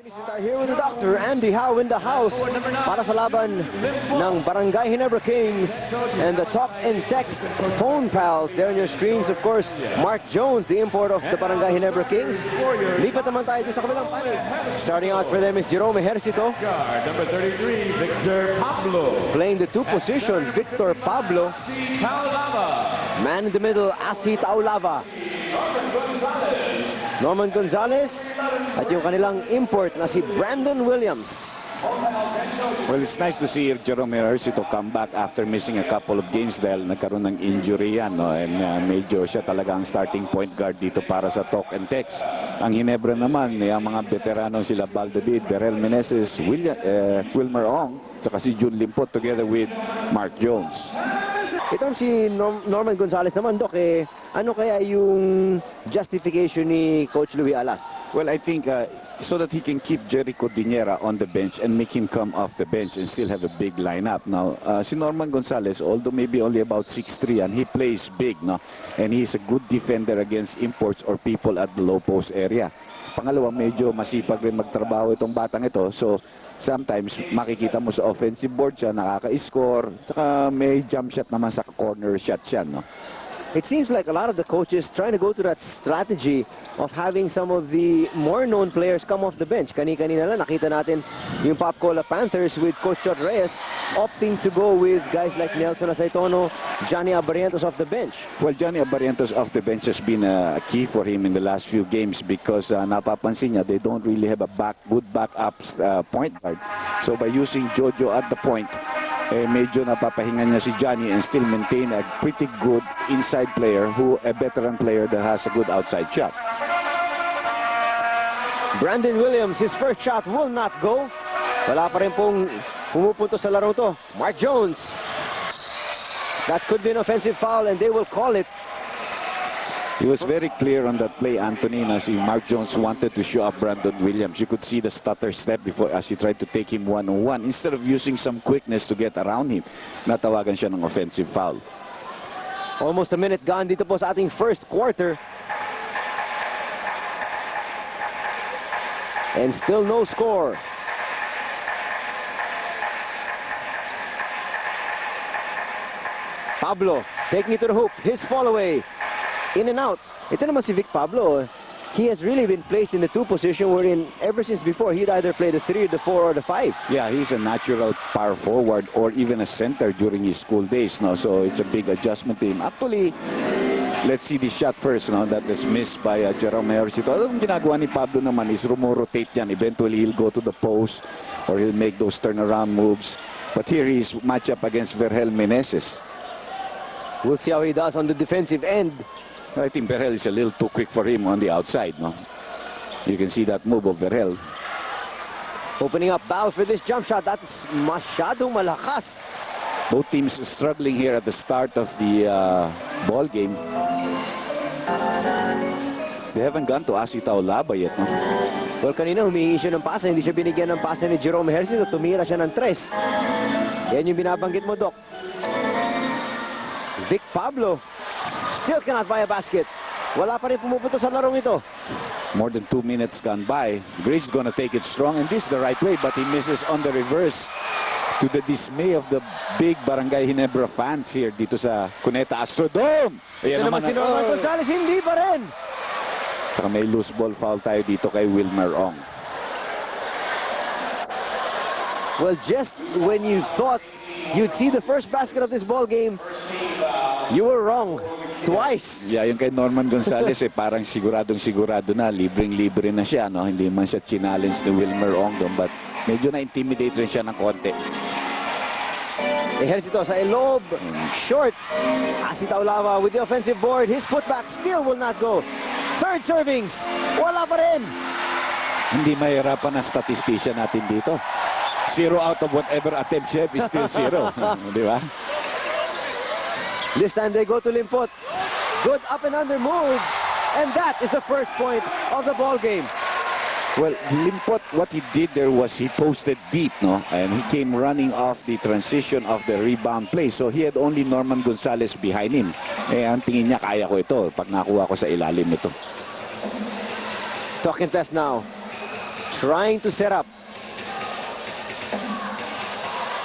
Here with the doctor, Andy Howe in the house para sa laban ng Barangay Ginebra Kings and the talk and text phone pals. There on your screens, of course, Mark Jones, the import of the Barangay Ginebra Kings. Lipat naman tayo sa kabilang panig. Starting out for them is Jerome Ejercito. Number 33, Victor Pablo. Playing the two position, Victor Pablo. Taulava. Man in the middle, Asi Taulava. Norman Gonzalez at yung kanilang import na si Brandon Williams. Well, it's nice to see Jerome Ejercito come back after missing a couple of games dahil nagkaroon ng injury yan, no? And medyo siya talaga ang starting point guard dito para sa talk and text. Ang Ginebra naman, yung mga veterano sila Baldavid, Berel Meneses, Wilmer Ong, saka si Jun Limpot together with Mark Jones. Itong si Norman Gonzalez naman, Doc, ano kaya yung justification ni Coach Louie Alas? Well, I think so that he can keep Jericho Dinera on the bench and make him come off the bench and still have a big lineup. Now, si Norman Gonzalez, although maybe only about 6'3", and he plays big, no? And he's a good defender against imports or people at the low post area. Pangalawa, medyo masipag rin magtrabaho itong batang ito. So, sometimes makikita mo sa offensive board siya, nakaka-score, saka may jump shot naman sa corner shot siya, no? It seems like a lot of the coaches trying to go to that strategy of having some of the more known players come off the bench. Kanina lang nakita natin yung Popcola Panthers with Coach Chot Reyes opting to go with guys like Nelson Aceitono, Johnny Abarrientos off the bench. Well, Johnny Abarrientos off the bench has been a key for him in the last few games because napapansin niya they don't really have a good backup point guard. So by using Jojo at the point, medyo napapahinga niya si Johnny and still maintain a pretty good inside player a veteran player that has a good outside shot. Brandon Williams, his first shot will not go. Wala pa rin pong pumupunto sa laro to. Mark Jones. That could be an offensive foul and they will call it. He was very clear on that play, Anthony, na si Mark Jones wanted to show up Brandon Williams. You could see the stutter step before as he tried to take him one-on-one. Instead of using some quickness to get around him, natawagan siya ng offensive foul. Almost a minute gone dito po sa ating first quarter. And still no score. Pablo taking it to the hoop. His fall away. In and out. Ito naman si Vic Pablo. He has really been placed in the two position wherein ever since before he'd either play the 3, the 4, or the 5. Yeah, he's a natural power forward or even a center during his school days. No? So it's a big adjustment to him. Actually, let's see the shot first. No? That is missed by Jerome Ejercito. Ang ginagawa ni Pablo naman is rumorotate yan. Eventually, he'll go to the post or he'll make those turnaround moves. But here he's matched up against Vergel Meneses. We'll see how he does on the defensive end. I think Vergel is a little too quick for him on the outside, no? You can see that move of Vergel. Opening up Bal for this jump shot. That's masyadong malakas. Both teams struggling here at the start of the ball game. They haven't gone to Asi Taulava yet, no? Well, kanina humingi siya ng pasa. Hindi siya binigyan ng pasa ni Jerome Ejercito. Tumira siya ng 3. Yan yung binabanggit mo, Doc. Vic Pablo still cannot buy a basket. Wala pa rin pumupunto sa larong ito. More than 2 minutes gone by. Gray's gonna take it strong, and this is the right way, but he misses on the reverse to the dismay of the big Barangay Ginebra fans here dito sa Cuneta Astrodome. Ito naman si Norman Gonzalez, hindi pa rin. Saka may loose ball foul tayo dito kay Wilmer Ong. Well, just when you thought you'd see the first basket of this ball game, you were wrong. Twice. Yeah, yung kay Norman Gonzalez parang siguradong-sigurado na, libreng-libre na siya, no? Hindi man siya challenge ni Wilmer Ong doon, but medyo na-intimidate rin siya ng konti. Ejercito sa ilob, short. Asi Taulava with the offensive board. His putback still will not go. Third servings, wala pa rin. Hindi mahirapan ang statistician natin dito. 0 out of whatever attempt chef is still 0. Di ba? This time they go to Limpot. Good up and under move. And that is the first point of the ball game. Well, Limpot, what he did there was he posted deep, no? And he came running off the transition of the rebound play. So he had only Norman Gonzalez behind him. Ang tingin niya, kaya ko ito pag nakuha ko sa ilalim nito. Talk and test now. trying to set up.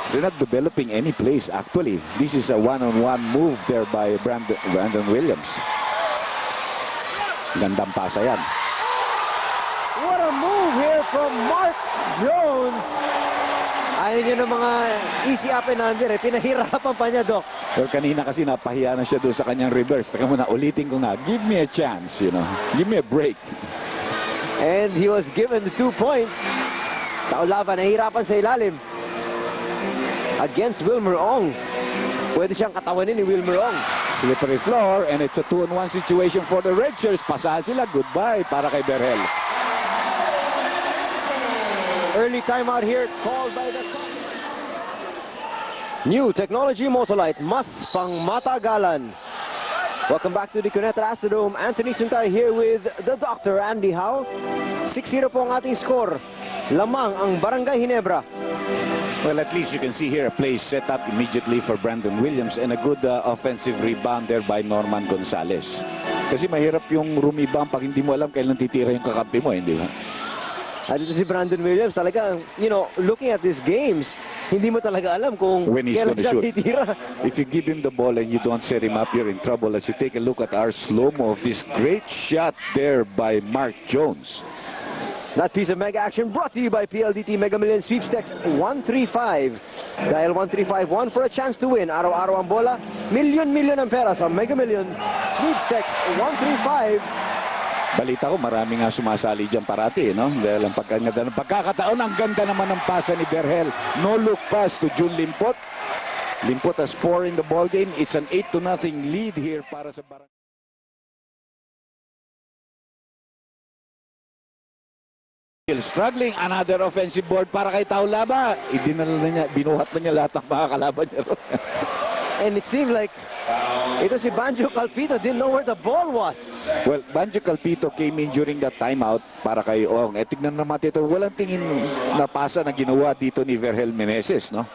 They're not developing any plays, actually. This is a one-on-one move there by Brandon Williams. Gandang pasa yan. What a move here from Mark Jones. Ayaw niya ng mga easy up and under. Pinahirapan pa niya, Doc. Pero kanina kasi napahiya na siya doon sa kanyang reverse. Taka muna, ulitin ko nga. Give me a chance, you know. Give me a break. And he was given the 2 points. Taulaban, nahihirapan sa ilalim. Against Wilmer Ong. Pwede siyang katawanin ni Wilmer Ong. Slippery floor, and it's a 2-on-1 situation for the Red Shirts. Pasahan sila. Goodbye para kay Berhel. Early timeout here called by the New Technology Motolite, mas pangmatagalan. Welcome back to the Cuneta Astrodome. Anthony Suntay here with the Dr. Andy Howe. 6-0 po ang ating score. Lamang ang Barangay Ginebra. Well, at least you can see here a play set up immediately for Brandon Williams and a good offensive rebound there by Norman Gonzalez. Kasi mahirap yung rumibang pag hindi mo alam kailan titira yung kakampi mo, hindi ba? At ito si Brandon Williams talaga, you know, looking at these games, hindi mo talaga alam kung When he's kailan gonna siya shoot. titira. If you give him the ball and you don't set him up, you're in trouble. As you take a look at our slow-mo of this great shot there by Mark Jones. That piece of mega action brought to you by PLDT Mega Million Sweepstakes 135. Dial 1351 for a chance to win. Araw-araw ang bola, milyon-milyon ang pera sa Mega Million Sweepstakes 135. Balita ko, marami nga sumasali dyan parati, no? Dahil ang pagkakataon, ang ganda naman ng pasa ni Berhel. No look pass to Jun Limpot. Limpot has 4 in the ball game. It's an 8-0 lead here para sa Barangay. Struggling, another offensive board para kay Taulaba. Idinala na niya, binuhat na niya lahat ng mga kalaban niya. And it seemed like ito si Banjo Calpito didn't know where the ball was. Well, Banjo Calpito came in during that timeout para kay Ong. Tignan naman ito, walang tingin na pasa na ginawa dito ni Vergel Meneses, no?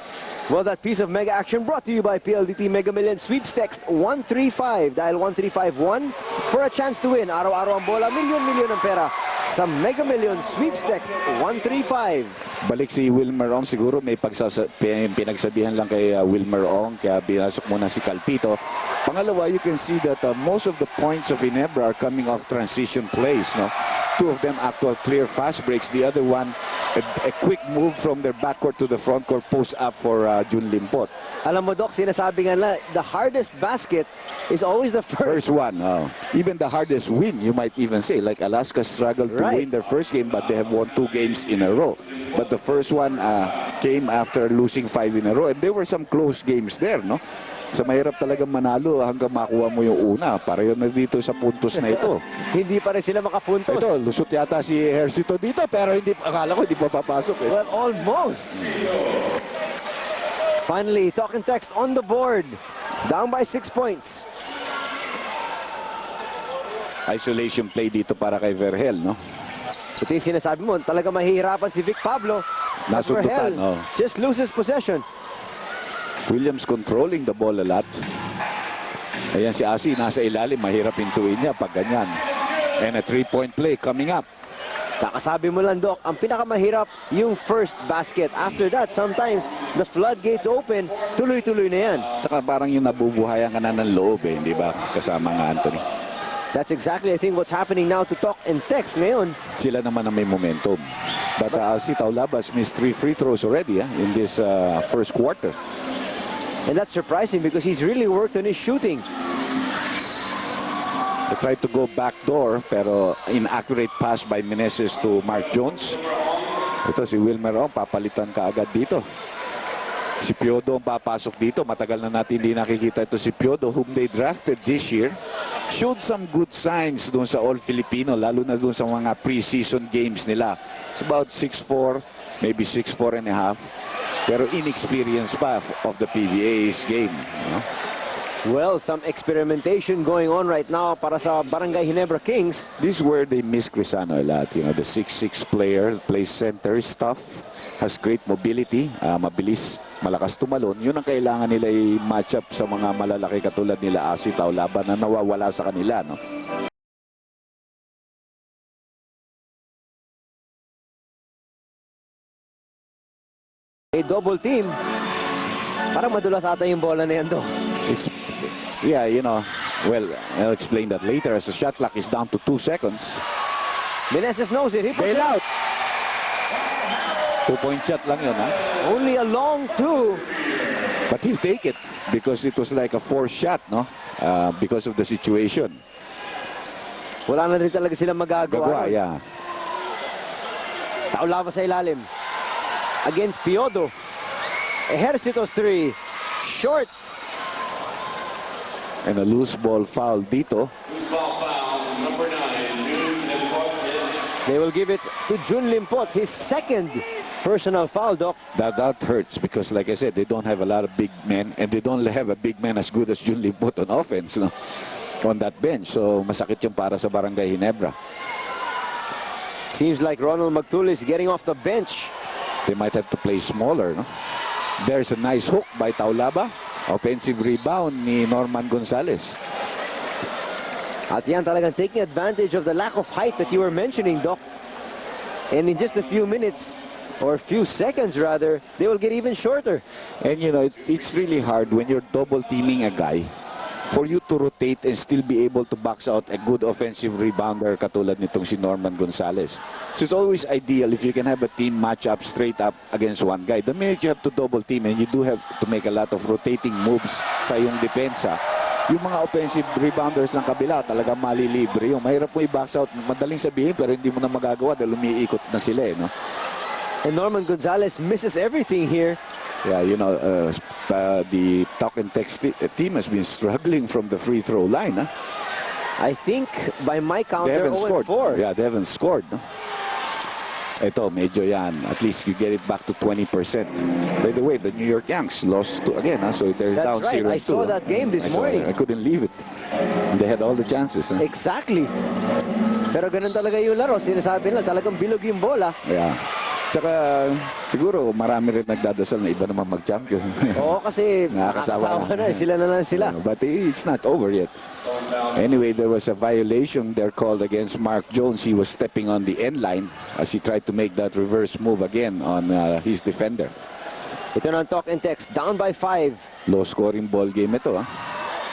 Well, that piece of mega action brought to you by PLDT Mega Million Sweepstakes 135. Dial 1351 for a chance to win. Araw-araw ang bola, milyon-milyon ang pera sa Mega Million Sweepstakes 135. Balik si Wilmer Ong, siguro may pinagsabihan lang kay Wilmer Ong, kaya binasok muna si Calpito. Pangalawa, you can see that most of the points of Ginebra are coming off transition plays, no? 2 of them actual clear fast breaks, the other one a quick move from their backcourt to the front court post up for Jun Limpot. Alam mo, Doc, sinasabi nga na, the hardest basket is always the First first. one, even the hardest win, you might even say. Like Alaska struggled to win their first game, but they have won 2 games in a row. But the first one came after losing 5 in a row. And there were some close games there, no? Sa mahirap talagang manalo hanggang makuha mo yung una. Pareho na dito sa puntos na ito. Hindi pa rin sila makapuntos. Ito, lusot yata si Hercito dito, pero hindi, akala ko hindi pa papasok. Eh. Well, almost. Finally, talk and text on the board. Down by 6 points. Isolation play dito para kay Vergel, no? Ito yung sinasabi mo, talaga mahihirapan si Vic Pablo. Nasundutan, Vergel just loses possession. Williams controlling the ball a lot. Ayan si Asi, nasa ilalim, mahirap pintuin niya pag ganyan. And a 3-point play coming up. Kakasabi mo lang, Doc, ang pinakamahirap yung first basket. After that, sometimes the floodgates open, tuloy-tuloy na yan. Saka parang yung nabubuhayan ka na ng loob eh, di ba? Kasama nga Anthony. That's exactly, I think, what's happening now to talk and text ngayon. Sila naman ang may momentum. But si Taulabas missed 3 free throws already in this first quarter. And that's surprising because he's really worked on his shooting. They tried to go backdoor pero inaccurate pass by Meneses to Mark Jones. Ito si Wilmer Ong, papalitan ka agad dito. Si Piodo ang papasok dito. Matagal na natin hindi nakikita ito si Piodo, whom they drafted this year. Showed some good signs doon sa All-Filipino, lalo na doon sa mga pre-season games nila. It's about 6'4", maybe 6'4 and a half. Pero inexperienced pa of the PBA's game. You know? Well, some experimentation going on right now para sa Barangay Ginebra Kings. This is where they miss Crisano a lot. You know, the 6'6 player, plays center, tough, has great mobility, mabilis, malakas tumalon. Yun ang kailangan nila i-match up sa mga malalaki katulad nila Asi Taulaba na nawawala sa kanila, no? A double team. Parang madulas ata yung bola na yan, Doc. Yeah, you know, well, I'll explain that later as the shot clock is down to 2 seconds. Meneses knows it. He puts it Bail out. out. 2-point shot lang yun, ha? Only a long two. But he'll take it because it was like a forced shot, no? Because of the situation. Wala na rin talaga silang magagawa. Gagawa, yeah. Taulava sa ilalim. Against Piodo. Ejercitos 3. Short. And a loose ball foul dito. Loose ball foul, number 9, June Limpot. They will give it to Jun Limpot, his second personal foul, Doc. That hurts because, like I said, they don't have a lot of big men, and they don't have a big man as good as Jun Limpot on offense, no? On that bench. So masakit yung para sa Barangay Ginebra. Seems like Ronald Magtulis getting off the bench. They might have to play smaller, no? There's a nice hook by Taulaba. Offensive rebound ni Norman Gonzalez. At yan talagang taking advantage of the lack of height that you were mentioning, Doc. And in just a few minutes, or a few seconds rather, they will get even shorter. And you know, it's really hard when you're double teaming a guy for you to rotate and still be able to box out a good offensive rebounder katulad nitong si Norman Gonzalez. So it's always ideal if you can have a team match up straight up against one guy. The minute you have to double team and you do have to make a lot of rotating moves sa iyong depensa, yung mga offensive rebounders ng kabila talagang malilibre. Yung mahirap mo i-box out, madaling sabihin pero hindi mo na magagawa dahil umiikot na sila, no? And Norman Gonzalez misses everything here. Yeah, you know, the Talk and Text team has been struggling from the free throw line. Huh? I think by my count, They they're haven't 0-4. scored. Yeah, they haven't scored. No? Ito, medyo yan. At least you get it back to 20%. By the way, the New York Yanks lost again. Huh? So there's That's down right. 0-2. I saw that game this morning. I couldn't leave it. They had all the chances. Huh? Exactly. Pero ganun talaga yung laro. Sinasabi nila talagang bilog yung bola. Yeah. Tsaka siguro marami rin nagdadasal na iba naman mag-champion. Oo, kasi Nakakasawa nakakasawa na. Sila na lang sila. But it's not over yet. Anyway, there was a violation there called against Mark Jones. He was stepping on the end line as he tried to make that reverse move again on his defender. Ito na ang Talk and Text. Down by 5. Low scoring ball game ito.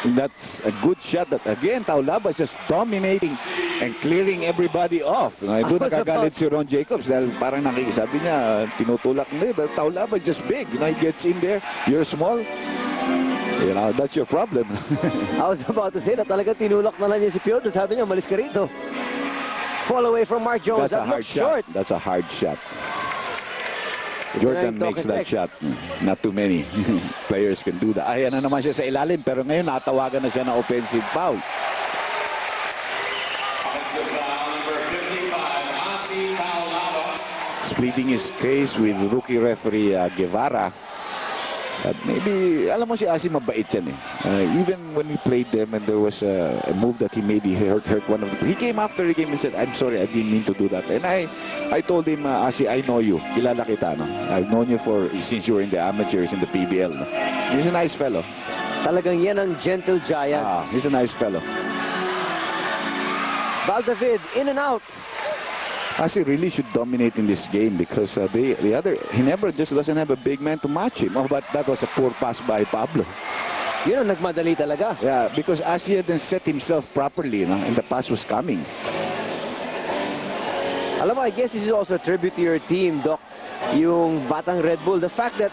That's a good shot that again Taulaba is just dominating and clearing everybody off. Doon nakagalit si Ron Jacobs dahil parang sabi niya tinutulak niya, but Taulaba is just big. You know, he gets in there, you're small. You know, that's your problem. I was about to say na talaga tinulak na lang niya si Piodo. Sabi niya, malis ka rito. Fall away from Mark Jones. That's a That hard looks shot. short. That's a hard shot. Ito na Jordan yung Talk makes and that Text. shot. Not too many players can do that. Ayan na naman siya sa ilalim, pero ngayon natawagan na siya ng offensive foul. Offensive foul, number 55, Asi Taulava. Splitting his face with rookie referee Guevara. At maybe, alam mo si Asi mabait yan eh. Even when we played them and there was a move that he made, he hurt one of them. He came after the game and said, I'm sorry, I didn't mean to do that. And I told him, Asi, I know you. Kilala kita, no? I've known you since you were in the amateurs in the PBL. No? He's a nice fellow. Talagang yan ang gentle giant. He's a nice fellow. Valdavid, in and out. Asi really should dominate in this game because the other Ginebra just doesn't have a big man to match him. Oh, but that was a poor pass by Pablo. Yun ang nagmadali talaga. Yeah, because Asi hadn't set himself properly, no? And the pass was coming. Alam mo, I guess this is also a tribute to your team, Doc. Yung Batang Red Bull. The fact that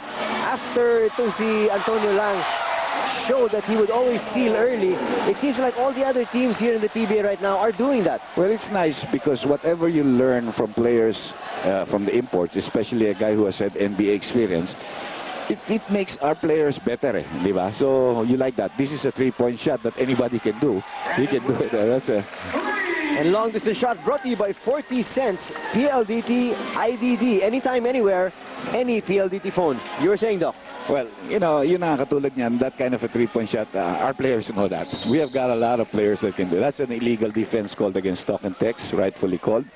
after itong si Antonio Lang showed that he would always steal early, it seems like all the other teams here in the PBA right now are doing that. Well, it's nice because whatever you learn from players from the imports, especially a guy who has had NBA experience, it makes our players better, di ba? So you like that. This is a three-point shot that anybody can do. He can do it. That's a... And long distance shot brought to you by 40 cents PLDT IDD. Anytime, anywhere, any PLDT phone. You were saying, Doc? Well, you know, yun ang katulad niyan, that kind of a three-point shot, our players know that. We have got a lot of players that can do. That's an illegal defense called against Talk and Text, rightfully called.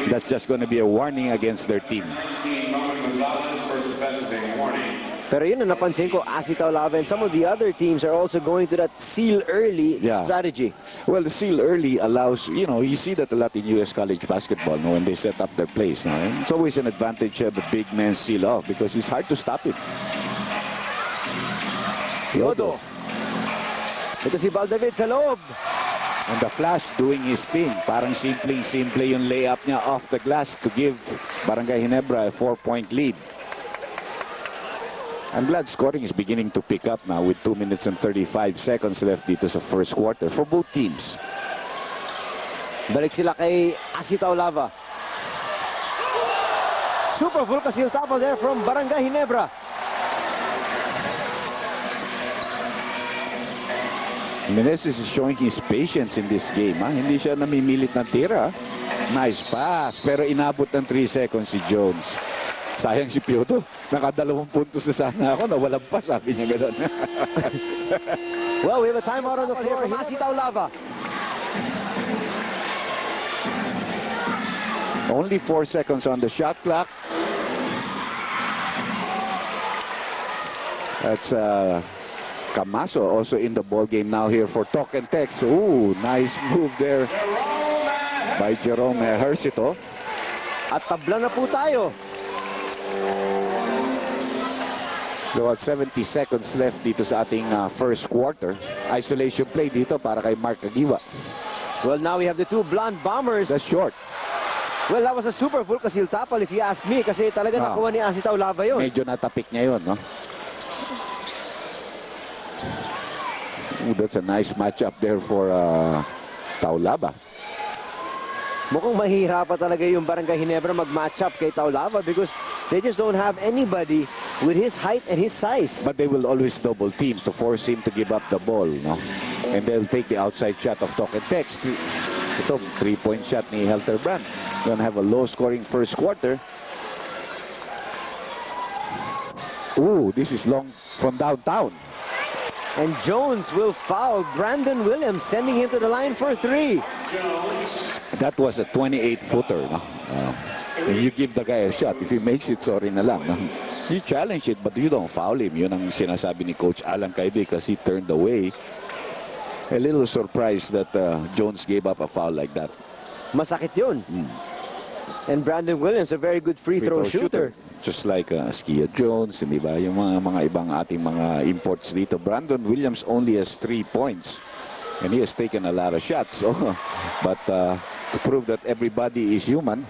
That's just going to be a warning against their team. 19, Norman Gonzalez, first offense is a warning. Pero yun na napansin ko, Asi Taulava and some of the other teams are also going to that seal early Yeah. strategy. Well, the seal early allows, you know, you see that a lot in U.S. college basketball, no, when they set up their plays. No? And it's always an advantage to have a big man seal off because it's hard to stop him. Yodo. Ito si Valdavid sa loob. And the Flash doing his thing. Parang simple yung layup niya off the glass to give Barangay Ginebra a 4-point lead. I'm glad scoring is beginning to pick up now with 2 minutes and 35 seconds left dito sa first quarter for both teams. Balik sila kay Asi Taulava. Super full kasil tapos there from Barangay Ginebra. Meneses is showing his patience in this game. Ha? Hindi siya namimilit ng tira. Nice pass. Pero inabot ng 3 seconds si Jones. Sayang si Pioto. Naka-2 puntos na sana ako. Nawalan pa, sabi niya gano'n. Well, we have a timeout on the floor from Asi Taulava. Only 4 seconds on the shot clock. That's Camaso also in the ball game now here for Talk and Text. Ooh, nice move there by Jerome Hercito. At tabla na po tayo. About 70 seconds left dito sa ating first quarter. Isolation play dito para kay Mark Agiwa. Well, now we have the two blonde bombers. That's short. Well, that was a super full kasil tapal if you ask me kasi talaga nakuha ni Asi Taulava yun. Medyo natapik niya yun, no? Ooh, that's a nice matchup there for Taulava. Mukhang mahirap pa talaga yung Barangay Ginebra mag-match up kay Taulava because they just don't have anybody with his height and his size. But they will always double team to force him to give up the ball, no? And they'll take the outside shot of Talk and Text. Ito, 3-point shot ni Helterbrand. Gonna have a low-scoring first quarter. Ooh, this is long from downtown. And Jones will foul Brandon Williams, sending him to the line for 3. That was a 28-footer, no? If you give the guy a shot, if he makes it, sorry na lang, no? You challenge it, but you don't foul him. Yun ang sinasabi ni Coach Alan Caide because he turned away. A little surprised that Jones gave up a foul like that. Masakit yun. And Brandon Williams, a very good free throw shooter. Just like Skia Jones, hindi ba? Yung mga ibang ating mga imports dito. Brandon Williams only has 3 points. And he has taken a lot of shots. So, but to prove that everybody is human,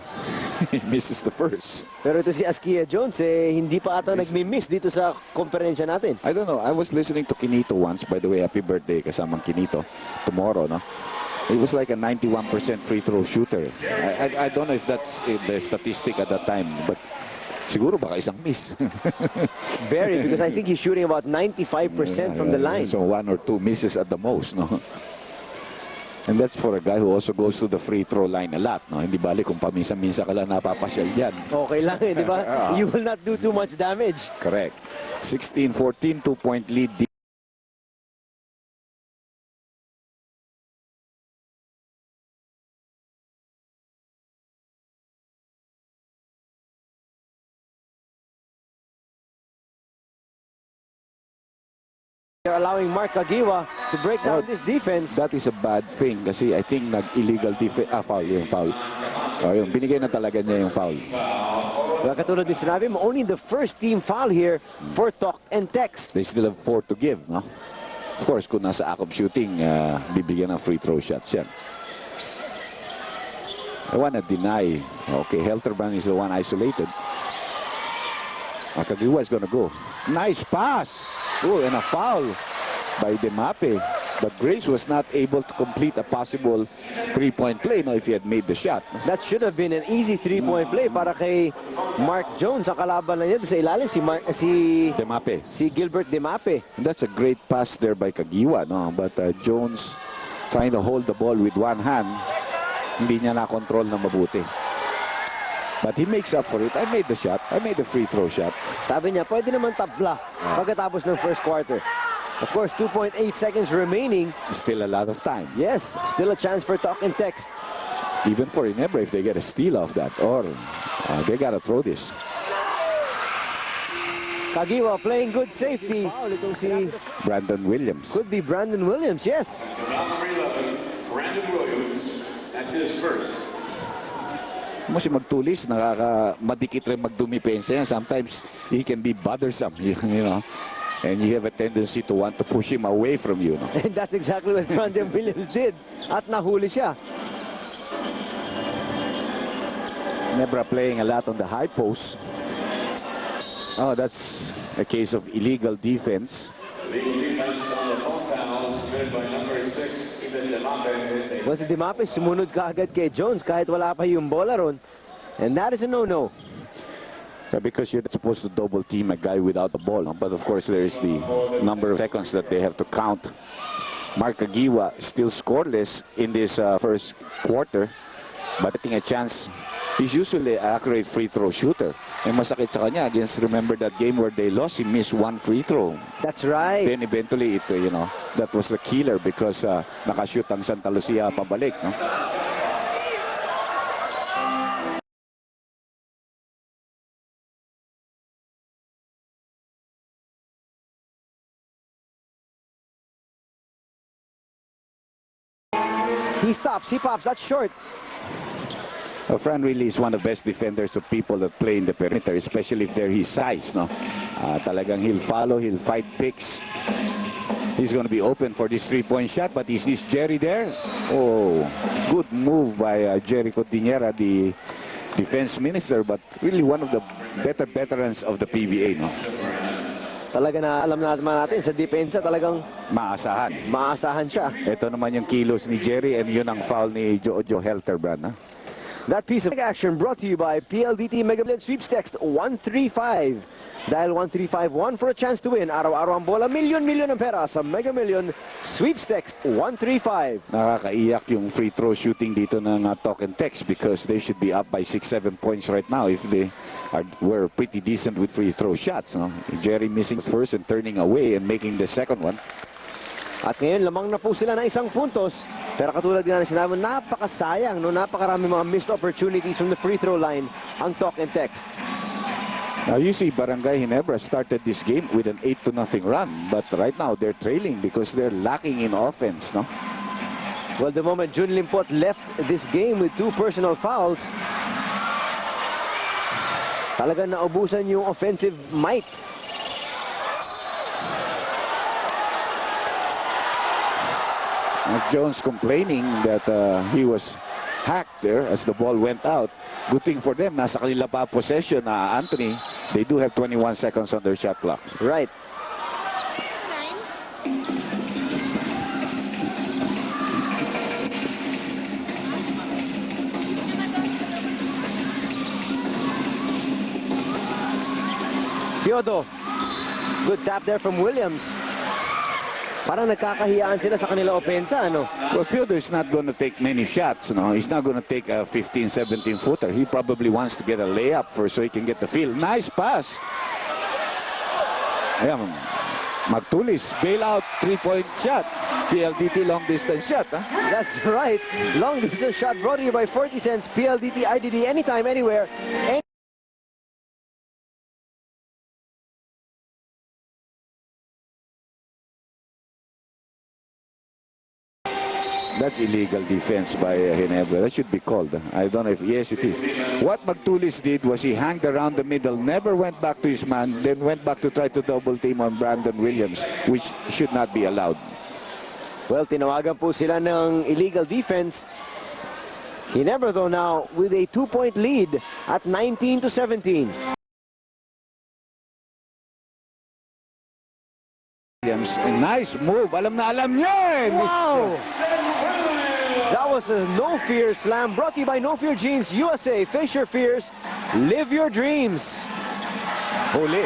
he misses the first. Pero ito si Askia Jones, hindi pa ata nagmi-miss dito sa konferensya natin. I don't know. I was listening to Kinito once. By the way, happy birthday kasamang Kinito tomorrow, no? He was like a 91% free throw shooter. I don't know if that's the statistic at that time, but siguro baka isang miss. Very, because I think he's shooting about 95% from the line. So 1 or 2 misses at the most, no? And that's for a guy who also goes to the free throw line a lot, no? Hindi bali kung paminsan-minsan ka lang napapasyal dyan. Okay lang, di ba? You will not do too much damage. Correct. 16-14, 2-point lead. They're allowing Mark Agiwa to break down this defense. That is a bad thing kasi I think nag-illegal defense. Foul yung foul. Yung binigay na talaga niya yung foul. Well, katulad din sinabi mo, only the first team foul here for Talk and Text. They still have 4 to give, no? Of course, kung nasa act of shooting, bibigyan ng free throw shots yan. I wanna deny. Okay, Helterbrand is the one isolated. Akagiwa is gonna go. Nice pass. Oh, and a foul by Demape. But Grace was not able to complete a possible 3-point play, no, if he had made the shot. That should have been an easy 3-point play para kay Mark Jones. Ang kalaban na niya sa ilalim, Demape. si Gilbert Demape. And that's a great pass there by Kagiwa, no? But Jones trying to hold the ball with one hand, hindi niya na-control na mabuti. But he makes up for it. I made the shot. I made the free throw shot. Sabi niya, pwede naman tabla pagkatapos ng first quarter. Of course, 2.8 seconds remaining. Still a lot of time. Yes, still a chance for Talk and Text. Even for Ginebra, if they get a steal off that, or they got to throw this. Kagiwa playing good safety. Foul itong si Brandon Williams. could be Brandon Williams, yes. Round number 11, Brandon Williams. That's his first. Mo siya magtulis, madikit rin magdumipensa yan. Sometimes he can be bothersome, you know. And you have a tendency to want to push him away from you, no? And that's exactly what Brandon Williams did. At nahuli siya. Nebra playing a lot on the high post. Oh, that's a case of illegal defense. Legal defense on the phone fouls committed by number 6, Ivan Demape. Well, si Demape sumunod ka agad kay Jones kahit wala pa yung bola ron. And that is a no-no. Because you're not supposed to double team a guy without the ball. But of course, there's the number of seconds that they have to count. Mark Kagiwa still scoreless in this first quarter. But I think a chance. He's usually an accurate free throw shooter. And masakit sa kanya against, remember that game where they lost, he missed one free throw. That's right. Then eventually, you know, that was the killer because nakashoot ang Santa Lucia pabalik, no? He stops, he pops, that's short. Fran really is one of the best defenders of people that play in the perimeter, especially if they're his size, no? Talagang he'll follow, he'll fight picks. He's going to be open for this three-point shot, but is this Jerry there? Oh, good move by Jerry Cordillera, the defense minister, but really one of the better veterans of the PBA, no? Talaga na alam natin sa depensa talagang maasahan siya. Ito naman yung kilos ni Jerry and yun ang foul ni Jojo Helterbrand, ha? That piece of action brought to you by PLDT Mega Million Sweepstakes 135. Dial 1351 for a chance to win. Araw-araw ang bola, milyon ang pera sa Mega Million Sweepstakes 135. Nakakaiyak yung free throw shooting dito ng Talk and Text because they should be up by 6-7 points right now if they were pretty decent with free throw shots, no? Jerry missing first and turning away and making the second one. At ngayon, lamang na po sila ng isang puntos. Pero katulad nga na sinabi, napakasayang, no? Napakarami mga missed opportunities from the free throw line ang Talk and Text. Now you see Barangay Ginebra started this game with an 8-0 run, but right now they're trailing because they're lacking in offense, no? Well, the moment Jun Limpot left this game with 2 personal fouls, talagang naubusan yung offensive might. Jones complaining that he was hacked there as the ball went out. Good thing for them, nasa kanila pa possession na Anthony. They do have 21 seconds on their shot clock. Right. Piodo. Good tap there from Williams. Parang nagkakahiyaan sila sa kanila opensa, ano? Well, Piodo is not going to take many shots, no? He's not going to take a 15, 17 footer. He probably wants to get a layup first so he can get the feel. Nice pass. Ayan, Magtulis, bailout, 3-point shot. PLDT long distance shot, huh? That's right. Long distance shot brought to you by 40 cents. PLDT, IDD, anytime, anywhere. That's illegal defense by Ginebra. That should be called. I don't know if, yes, it is. What Magtulis did was he hanged around the middle, never went back to his man, then went back to try to double team on Brandon Williams, which should not be allowed. Well, tinawagan po sila ng illegal defense. Ginebra, though, now with a 2-point lead at 19-17. Williams, a nice move. Alam na alam niya eh. Wow! That was a No Fear slam brought to you by No Fear Jeans USA. Face your fears, live your dreams. Huli.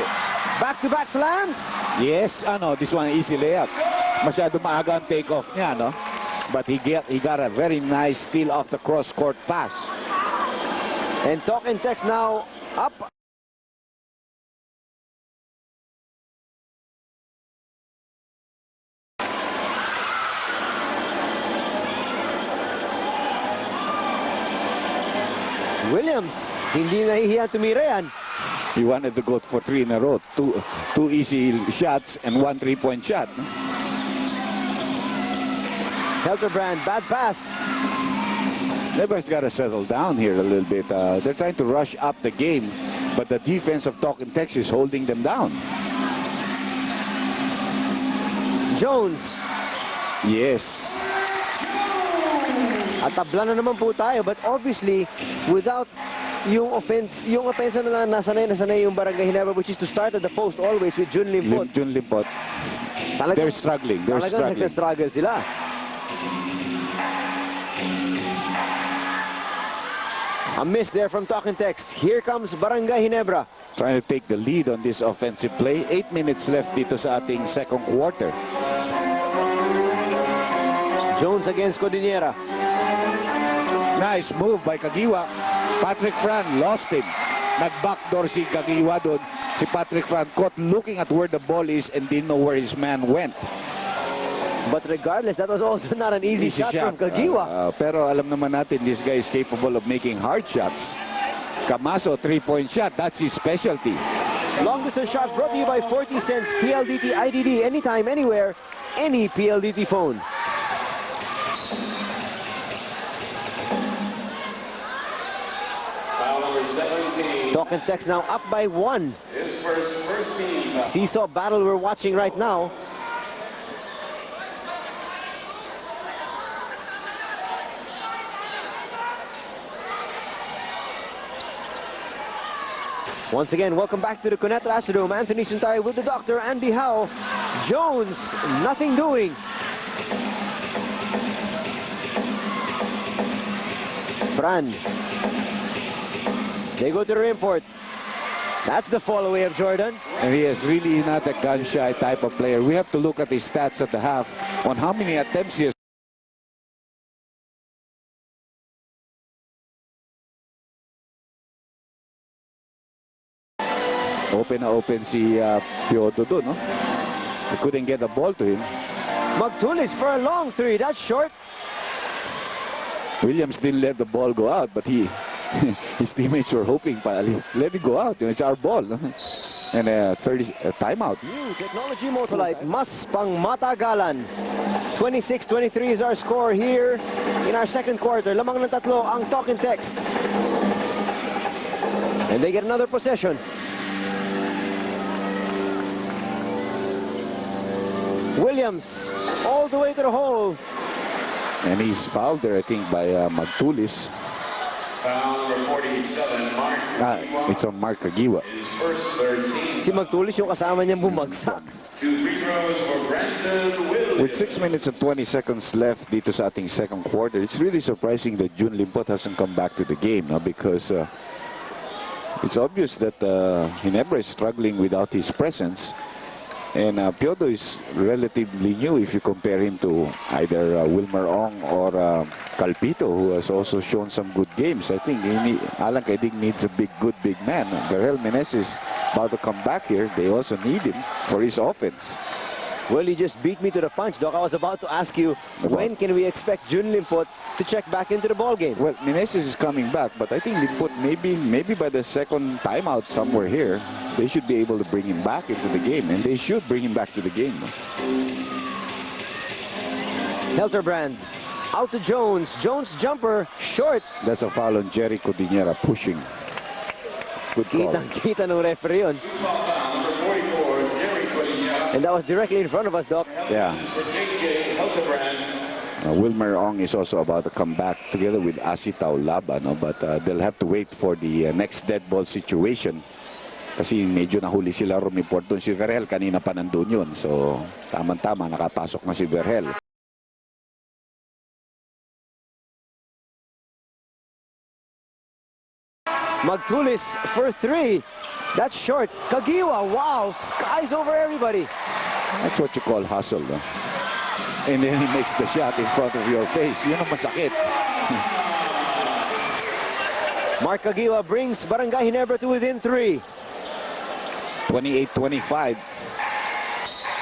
Back-to-back slams. Yes, this one easy layup. Masyado maaga ang take-off niya, no? But he got a very nice steal off the cross-court pass. And Talk and Text now up. Williams, hindi nahihiya tumira yan. He wanted to go for 3 in a row. Two easy shots and 1 3-point shot. Helterbrand, bad pass. Nebra's got to settle down here a little bit. They're trying to rush up the game, but the defense of Talking Tex is holding them down. Jones. Yes. At tabla na naman po tayo, but obviously, without yung offense na nasanay yung Barangay Ginebra, which is to start at the post always with Jun Limpot. Jun Limpot. They're struggling. Talagang nagsastruggle sila. A miss there from Talking Text. Here comes Barangay Ginebra. Trying to take the lead on this offensive play. 8 minutes left dito sa ating second quarter. Jones against Codinera. Nice move by Kagiwa. Patrick Fran lost him. Nag-backdoor si Kagiwa doon. Si Patrick Fran caught looking at where the ball is and didn't know where his man went. But regardless, that was also not an easy shot from Kagiwa. Pero alam naman natin, this guy is capable of making hard shots. Camaso, 3-point shot. That's his specialty. Long distance shot brought to you by 40 cents PLDT IDD. Anytime, anywhere, any PLDT phone. Foul number 17. Talking Text now up by 1. His first team foul. Seesaw battle we're watching right now. Once again, welcome back to the Cuneta Astrodome. Anthony Suntari with the doctor, Andy Howe. Jones, nothing doing. Fran. They go to the import. That's the fall away of Jordan. And he is really not a gun-shy type of player. We have to look at his stats at the half on how many attempts he has. Open si Piodo doon, no? He couldn't get the ball to him. Magtulis for a long 3. That's short. Williams didn't let the ball go out, but his teammates were hoping, let it go out. It's our ball. And 30 timeout. Technology Motolite, mas pang matagalan. 26-23 is our score here in our second quarter. Lamang ng tatlo ang Talking Text. And they get another possession. Williams all the way to the hole. And he's fouled there, I think, by Magtulis. Foul number 47, Mark. It's on Mark Kagiwa. His first 13. Si Magtulis yung kasama niyang bumagsak. 2 free throws for Brandon Williams. With 6 minutes and 20 seconds left dito sa ating second quarter, it's really surprising that Jun Limpot hasn't come back to the game, no? Because it's obvious that Ginebra is struggling without his presence. And Piodo is relatively new if you compare him to either Wilmer Ong or Calpito, who has also shown some good games. I think Alan Kaidig needs a good big man. Berhel Meneses is about to come back here. They also need him for his offense. Well, you just beat me to the punch, Doc. I was about to ask you, when can we expect Jun Limpot to check back into the ball game? Well, Meneses is coming back, but I think Limpot maybe by the second timeout somewhere here, they should be able to bring him back into the game, and they should bring him back to the game. Helterbrand out to Jones. Jones jumper short. That's a foul on Jerry Codinera pushing. Good call. Kitang-kita ng referee yun. Number 44, Jerry Codinera. And that was directly in front of us, Doc. Yeah. For JJ Helterbrand. Wilmer Ong is also about to come back together with Asitaw Laba, no? But they'll have to wait for the next dead ball situation. Kasi medyo nahuli sila rumiport doon. Si Verhel kanina pa nandun yun. So, tama-tama, nakapasok na si Verhel. Magtulis for 3. That's short. Kagiwa, wow, skies over everybody. That's what you call hustle, no? And then he makes the shot in front of your face. Yun ang masakit. Mark Kagiwa brings Barangay Ginebra to within 3. 28-25.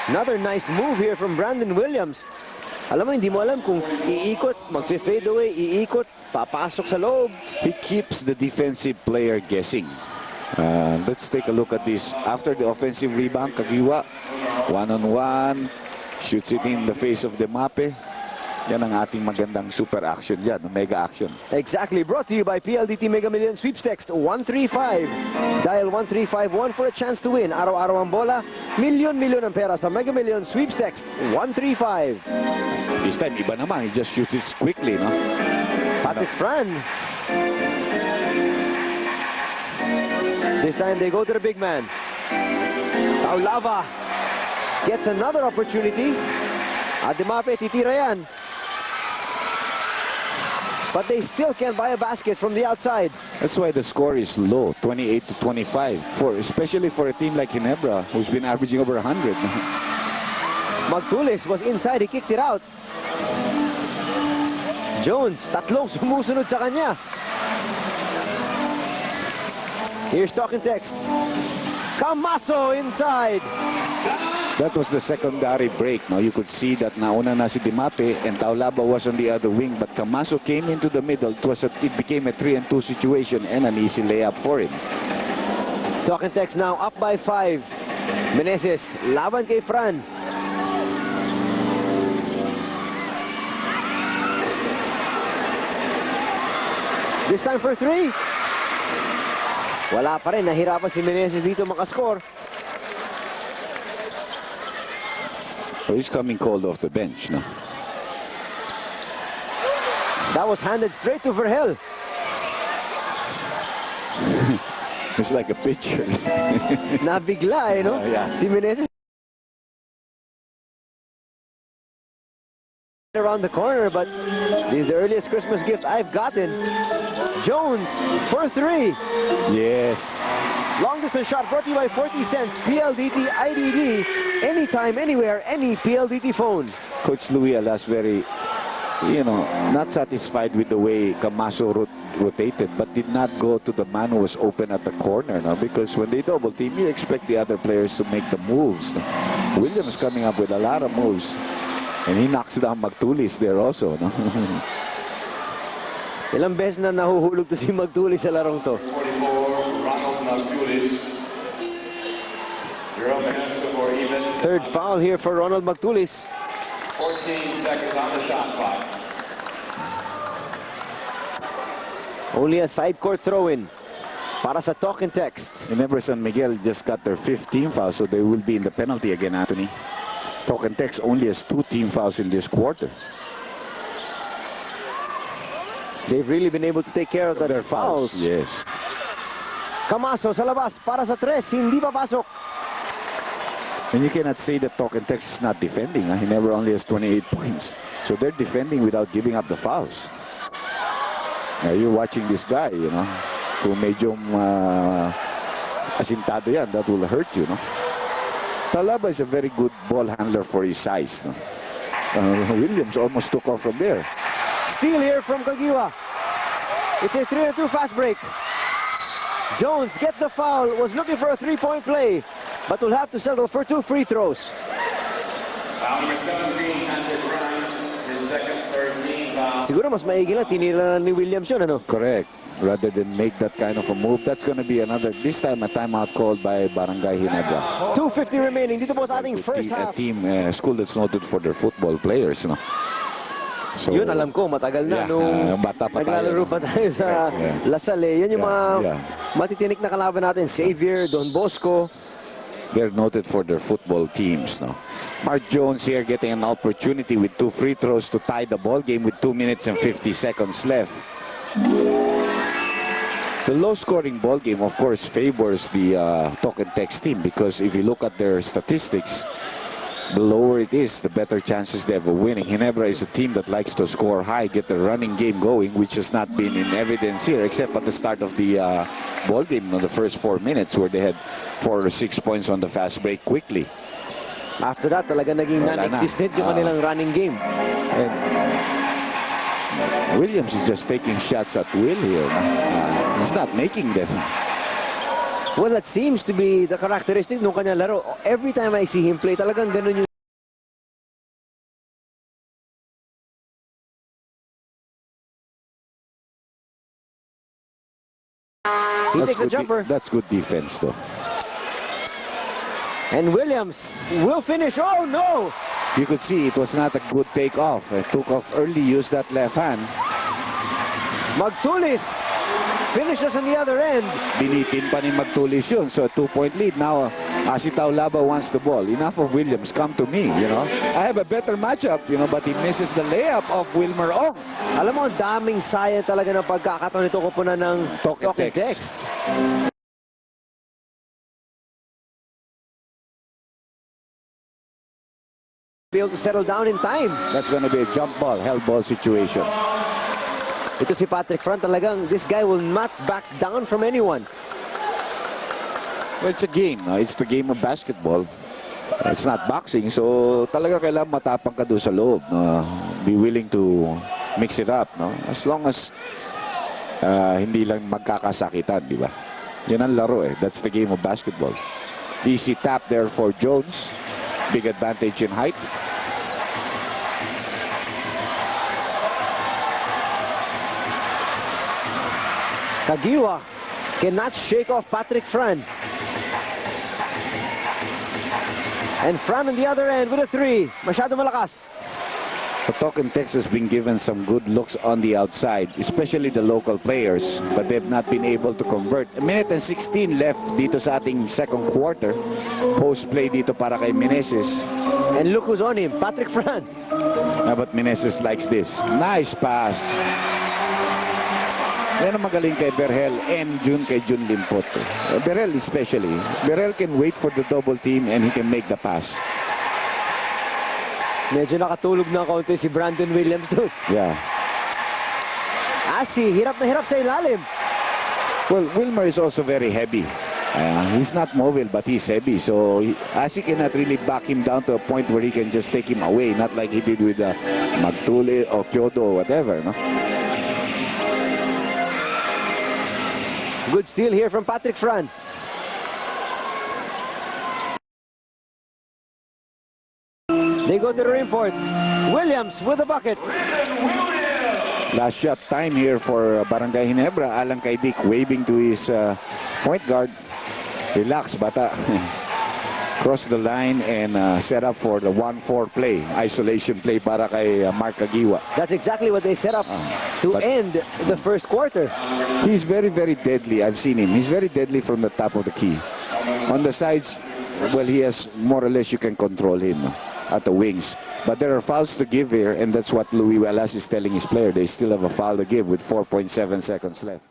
Another nice move here from Brandon Williams. Alam mo, hindi mo alam kung iikot, mag-fade away, iikot, papasok sa loob. He keeps the defensive player guessing. Let's take a look at this. After the offensive rebound, Kagiwa, one-on-one, shoots it in the face of Demape. Yan ang ating magandang super action dyan, mega action. Exactly. Brought to you by PLDT Mega Million Sweeps Text 135. Dial 1351 for a chance to win. Araw-araw ang bola. Milyon-milyon ang pera sa Mega Million Sweeps Text 135. This time, iba naman. He just shoots it quickly, no? Patrick Fran. This time they go to the big man. Taulava gets another opportunity. Demape, titira yan. But they still can't buy a basket from the outside. That's why the score is low, 28-25, especially for a team like Ginebra, who's been averaging over 100. Magtulis was inside, he kicked it out. Jones, tatlong sumusunod sa kanya. Here's talk and text. Camaso inside. That was the secondary break. Now you could see that nauna na si Demape and Taulaba was on the other wing, but Camaso came into the middle. It became a 3-2 situation and an easy layup for him. Talk and text now, up by 5. Meneses, laban kay Fran. This time for 3. Wala pa rin, nahirapan si Meneses dito makascore. So he's coming cold off the bench, no? That was handed straight to Verhel. It's like a pitcher. Nabigla, no? Yeah. Si Meneses around the corner, but this is the earliest Christmas gift I've gotten. Jones for 3. Yes. Long distance shot brought to you by 40 cents. PLDT IDD. Anytime, anywhere, any PLDT phone. Coach Louis Alas very, not satisfied with the way Camaso rotated, but did not go to the man who was open at the corner, no? Because when they double team, you expect the other players to make the moves. Williams coming up with a lot of moves, and he knocks down Magtulis there also, no? Ilang beses na nahuhulog to si Magtulis sa larong to. 44, Ronald Magtulis. Jerome Menesca for even. Third foul here for Ronald Magtulis. 14 seconds on the shot clock. Only a side court throw-in para sa talk and text. Remember, San Miguel just got their 15th foul, so they will be in the penalty again, Anthony. Talk and text only has 2 team fouls in this quarter. They've really been able to take care of their fouls. Yes. Camaso sa labas para sa 3. Hindi papasok. And you cannot say that Talk and Text is not defending. He never only has 28 points. So they're defending without giving up the fouls. Now you're watching this guy, who medyo asintado yan. That will hurt you, no? Talaba is a very good ball handler for his size. No? Williams almost took off from there. Steal here from Kagiwa. It's a 3-2 fast break. Jones gets the foul, was looking for a 3-point play, but will have to settle for 2 free throws. Foul number 17, Patrick Fran, his second 13 foul. Siguro mas maigi lang, tinira na ni Williams yun, ano? Correct. Rather than make that kind of a move, that's going to be this time a timeout called by Barangay Ginebra. 2:50 remaining. Dito po sa ating first half. A school that's noted for their football players, no? So, yun, alam ko, matagal na nung bata pa naglalaro pa tayo sa Lasal. Yan yung mga matitinik na kalaban natin. Xavier, Don Bosco. They're noted for their football teams. No? Mark Jones here getting an opportunity with 2 free throws to tie the ball game with 2 minutes and 50 seconds left. The low-scoring ball game, of course, favors the Talk and Text team, because if you look at their statistics, the lower it is, the better chances they have of winning. Ginebra is a team that likes to score high, get the running game going, which has not been in evidence here, except at the start of the ball game in the first 4 minutes, where they had 4 or 6 points on the fast break quickly. After that, talaga naging non-existent yung kanilang running game. And Williams is just taking shots at will here. He's not making them. Well, that seems to be the characteristic ng kanyang laro. Every time I see him play, talagang ganun yung He takes a jumper. That's good defense, though. And Williams will finish. Oh, no! You could see it was not a good takeoff. It took off early, used that left hand. Magtulis finishes on the other end. Binitin pa ni Magtulis yun. So, 2-point lead. Now, Asitaw Laba wants the ball. Enough of Williams. Come to me, you know. I have a better matchup, you know, but he misses the layup of Wilmer Ong. Alam mo, ang daming sayang talaga ng pagkakataon nito kupunan ng Talk and and text. text. Be able to settle down in time. That's going to be a jump ball, hell ball situation. Ito si Patrick Fran talagang, this guy will not back down from anyone. Well, it's a game. No? It's the game of basketball. It's not boxing. So, talaga kailangan matapang ka doon sa loob. No? Be willing to mix it up. No? As long as hindi lang magkakasakitan, di ba? Yan ang laro eh. That's the game of basketball. Easy tap there for Jones. Big advantage in height. Kagiwa cannot shake off Patrick Fran. And Fran on the other end with a three. Masyado malakas. The Talk and Text has been given some good looks on the outside, especially the local players, but they've not been able to convert. A minute and 16 left dito sa ating second quarter. Post play dito para kay Meneses. And look who's on him, Patrick Fran. But Meneses likes this. Nice pass. Yan ang magaling kay Berhel and kay Jun Limpot. Berhel especially. Berhel can wait for the double team and he can make the pass. Medyo nakatulog na kaunti si Brandon Williams too. Yeah. Asi, hirap na hirap sa ilalim. Well, Wilmer is also very heavy. He's not mobile, but he's heavy. So, Asi cannot really back him down to a point where he can just take him away. Not like he did with Magtuli or Kyoto or whatever, no? Good steal here from Patrick Fran. They go to the rim for it. Williams with a bucket. Last shot time here for Barangay Ginebra. Alan Kaidik waving to his point guard. Relax, bata. Cross the line and set up for the 1-4 play. Isolation play para kay Mark Kagiwa. That's exactly what they set up to end the first quarter. He's very, very deadly. I've seen him. He's very deadly from the top of the key. On the sides, well, he has more or less you can control him at the wings. But there are fouls to give here, and that's what Louis Wallace is telling his player. They still have a foul to give with 4.7 seconds left.